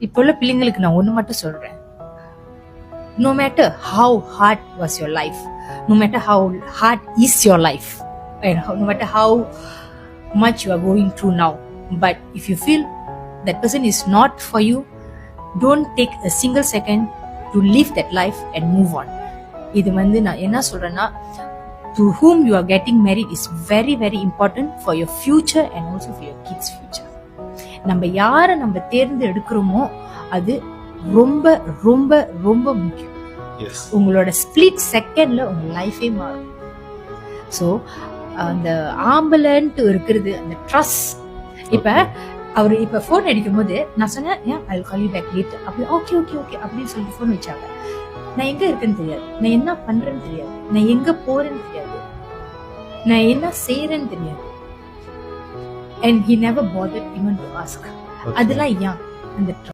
இப்போ உள்ள பிள்ளைங்களுக்கு நான் ஒண்ணு மட்டும் சொல்றேன். No matter how hard was your life, no matter how hard is your life, and no matter how much you are going through now, but if you feel that person is not for you, don't take a single second to live that life and move on. இது நான் என்ன சொல்றேன்னா, to whom you are getting married is very very important for your future and also for your kids future. நம்ம யாரை நம்ம தேர்ந்து எடுக்கிறோமோ அது ரொம்ப ரொம்ப ரொம்ப முக்கியம். உங்களோட ஸ்பிளிட் செகண்ட்ல உங்க லைஃபே மாறும். ஸோ அந்த ஆம்பலன்ட்டு இருக்கிறது அந்த ட்ரஸ்ட். இப்ப அவரு இப்ப போன் அடிக்கும் போது நான் சொன்னேன், ஏன் ஐ கால் யூ பேக் லேட் அப்படி, ஓகே ஓகே ஓகே அப்படின்னு சொல்லிட்டு போன் வச்சாங்க. நான் எங்க இருக்கேன்னு தெரியாது, நான் என்ன பண்றேன்னு தெரியாது, நான் எங்க போறேன்னு தெரியாது, நான் என்ன செய்யறேன்னு தெரியாது. And he never bothered even to ask. அதெல்லாம் ஏன் அந்த